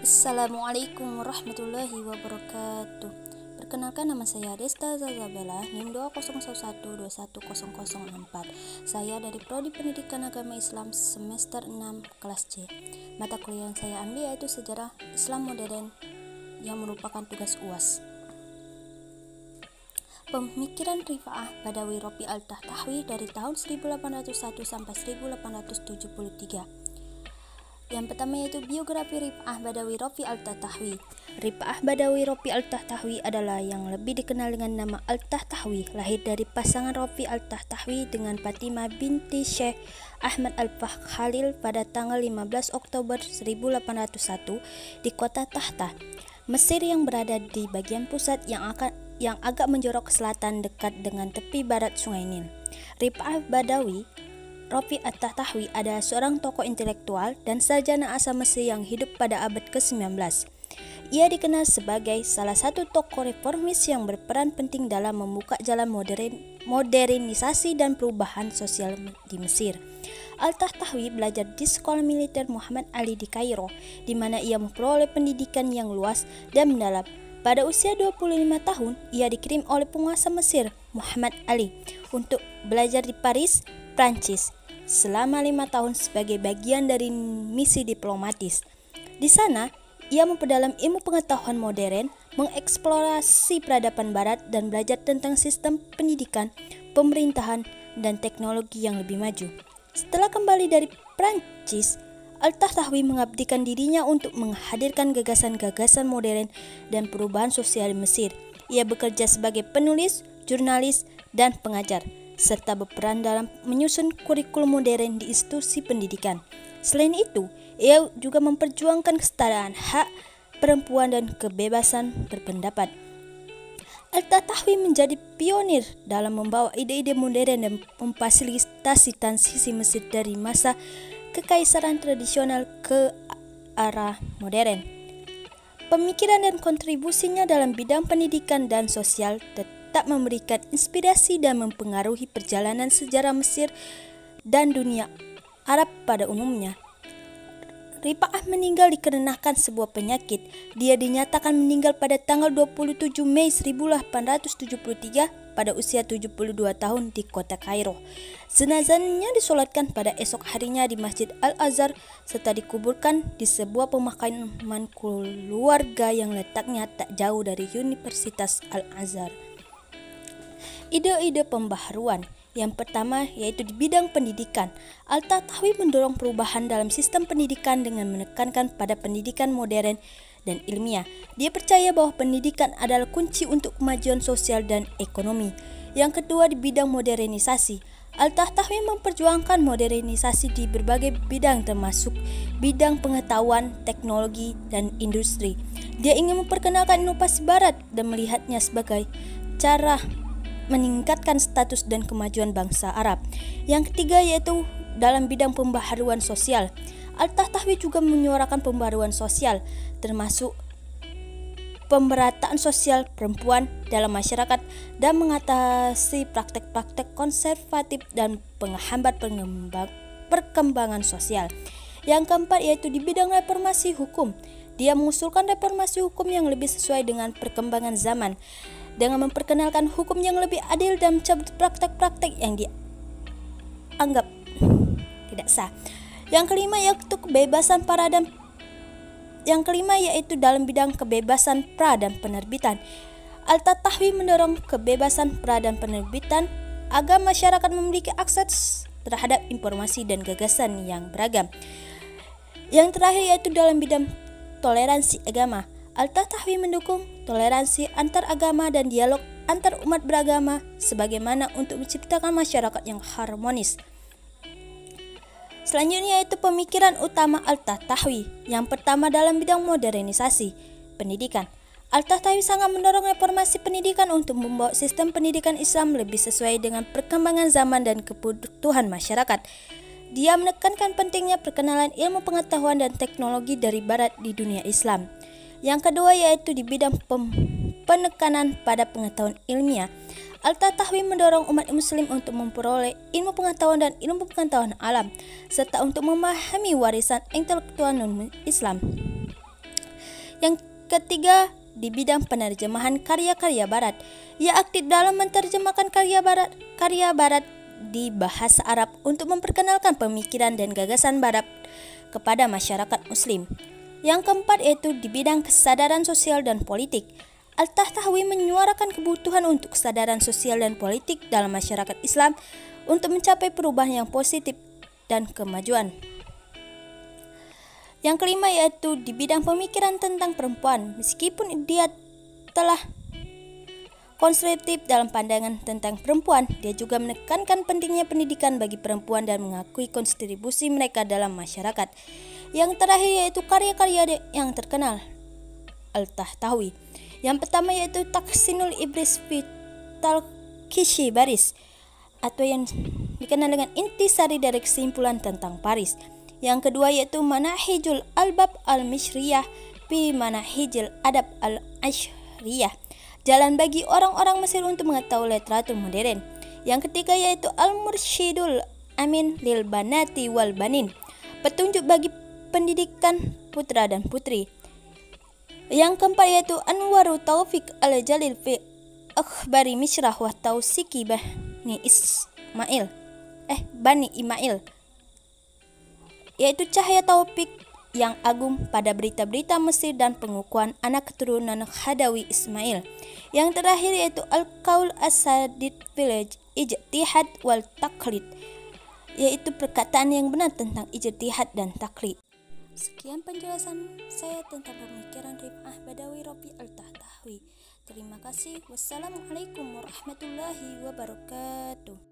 Assalamualaikum warahmatullahi wabarakatuh. Perkenalkan, nama saya Desta Zazabela, NIM 201121004. Saya dari Prodi Pendidikan Agama Islam semester 6 kelas C. Mata kuliah yang saya ambil yaitu Sejarah Islam Modern yang merupakan tugas UAS. Pemikiran Rifa'ah Badawi Rofi Al-Tahtahwi dari tahun 1801 sampai 1873. Yang pertama yaitu biografi Rifa'ah Badawi Rofi Al-Tahtahwi. Rifa'ah Badawi Rofi Al-Tahtahwi adalah yang lebih dikenal dengan nama Al-Tahtahwi, lahir dari pasangan Rofi Al-Tahtahwi dengan Fatimah binti Syekh Ahmad Al-Khalil pada tanggal 15 Oktober 1801 di kota Tahta, Mesir, yang berada di bagian pusat yang agak menjorok ke selatan dekat dengan tepi barat Sungai Nil. Rifa'ah Badawi Rofi Al-Tahtahwi adalah seorang tokoh intelektual dan sarjana asal Mesir yang hidup pada abad ke-19. Ia dikenal sebagai salah satu tokoh reformis yang berperan penting dalam membuka jalan modernisasi dan perubahan sosial di Mesir. Al-Tahtahwi belajar di Sekolah Militer Muhammad Ali di Kairo, di mana ia memperoleh pendidikan yang luas dan mendalam. Pada usia 25 tahun, ia dikirim oleh penguasa Mesir, Muhammad Ali, untuk belajar di Paris, Prancis, selama 5 tahun sebagai bagian dari misi diplomatis. Di sana, ia memperdalam ilmu pengetahuan modern, mengeksplorasi peradaban barat, dan belajar tentang sistem pendidikan, pemerintahan, dan teknologi yang lebih maju. Setelah kembali dari Prancis, Al-Tahtahwi mengabdikan dirinya untuk menghadirkan gagasan-gagasan modern dan perubahan sosial Mesir. Ia bekerja sebagai penulis, jurnalis, dan pengajar, serta berperan dalam menyusun kurikulum modern di institusi pendidikan. Selain itu, ia juga memperjuangkan kesetaraan hak perempuan dan kebebasan berpendapat. Al-Tahtahwi menjadi pionir dalam membawa ide-ide modern dan memfasilitasi transisi Mesir dari masa kekaisaran tradisional ke arah modern. Pemikiran dan kontribusinya dalam bidang pendidikan dan sosial tetap memberikan inspirasi dan mempengaruhi perjalanan sejarah Mesir dan dunia Arab pada umumnya. Rifa'ah meninggal dikarenakan sebuah penyakit. Dia dinyatakan meninggal pada tanggal 27 Mei 1873 pada usia 72 tahun di kota Kairo. Jenazahnya disolatkan pada esok harinya di Masjid Al-Azhar serta dikuburkan di sebuah pemakaman keluarga yang letaknya tak jauh dari Universitas Al-Azhar. Ide-ide pembaharuan. Yang pertama yaitu di bidang pendidikan. Al-Tahtahwi mendorong perubahan dalam sistem pendidikan dengan menekankan pada pendidikan modern dan ilmiah. Dia percaya bahwa pendidikan adalah kunci untuk kemajuan sosial dan ekonomi. Yang kedua di bidang modernisasi. Al-Tahtahwi memperjuangkan modernisasi di berbagai bidang termasuk bidang pengetahuan, teknologi, dan industri. Dia ingin memperkenalkan inovasi barat dan melihatnya sebagai cara meningkatkan status dan kemajuan bangsa Arab. Yang ketiga yaitu dalam bidang pembaharuan sosial. Al-Tahtahwi juga menyuarakan pembaharuan sosial termasuk pemerataan sosial perempuan dalam masyarakat dan mengatasi praktek-praktek konservatif dan penghambat perkembangan sosial. Yang keempat yaitu di bidang reformasi hukum. Dia mengusulkan reformasi hukum yang lebih sesuai dengan perkembangan zaman dengan memperkenalkan hukum yang lebih adil dan mencabut praktek-praktek yang dianggap tidak sah. Yang kelima yaitu dalam bidang kebebasan pra dan penerbitan. Al-Tahtahwi mendorong kebebasan pra dan penerbitan agar masyarakat memiliki akses terhadap informasi dan gagasan yang beragam. Yang terakhir yaitu dalam bidang toleransi agama. Al-Tahtahwi mendukung toleransi antar agama dan dialog antar umat beragama sebagaimana untuk menciptakan masyarakat yang harmonis. Selanjutnya yaitu pemikiran utama Al-Tahtahwi. Yang pertama dalam bidang modernisasi pendidikan. Al-Tahtahwi sangat mendorong reformasi pendidikan untuk membawa sistem pendidikan Islam lebih sesuai dengan perkembangan zaman dan kebutuhan masyarakat. Dia menekankan pentingnya perkenalan ilmu pengetahuan dan teknologi dari barat di dunia Islam. Yang kedua yaitu di bidang penekanan pada pengetahuan ilmiah. Al-Tahtahwi mendorong umat muslim untuk memperoleh ilmu pengetahuan dan ilmu pengetahuan alam, serta untuk memahami warisan intelektual non-Islam. Yang ketiga, di bidang penerjemahan karya-karya Barat. Ia aktif dalam menerjemahkan karya Barat di bahasa Arab untuk memperkenalkan pemikiran dan gagasan Barat kepada masyarakat Muslim. Yang keempat yaitu di bidang kesadaran sosial dan politik. Al-Tahtahwi menyuarakan kebutuhan untuk kesadaran sosial dan politik dalam masyarakat Islam untuk mencapai perubahan yang positif dan kemajuan. Yang kelima yaitu di bidang pemikiran tentang perempuan. Meskipun dia telah konservatif dalam pandangan tentang perempuan, dia juga menekankan pentingnya pendidikan bagi perempuan dan mengakui kontribusi mereka dalam masyarakat. Yang terakhir yaitu karya-karya yang terkenal Al-Tahtahwi. Yang pertama yaitu Tahsinul Ibris fi Talqishi Baris, atau yang dikenal dengan intisari dari kesimpulan tentang Paris. Yang kedua yaitu Manahijul Albab al-Mishriyah fi Manahijil Adab al-Ashriyah, jalan bagi orang-orang Mesir untuk mengetahui literatur modern. Yang ketiga yaitu Al-Mursyidul Amin lil Banati wal Banin, petunjuk bagi pendidikan putra dan putri. Yang keempat yaitu Anwaru Taufik al-Jalil fi Akhbari Misrah wa Tausiki Bani Ismail, yaitu cahaya taufik yang agung pada berita-berita Mesir dan pengukuhan anak keturunan Khadawi Ismail. Yang terakhir yaitu Al-Qaul As-Sadid fil Ijtihad wal Taqlid, yaitu perkataan yang benar tentang ijtihad dan taklid. Sekian penjelasan saya tentang pemikiran Rif'ah Badawi Rofi Al-Tahtahwi. Terima kasih. Wassalamualaikum warahmatullahi wabarakatuh.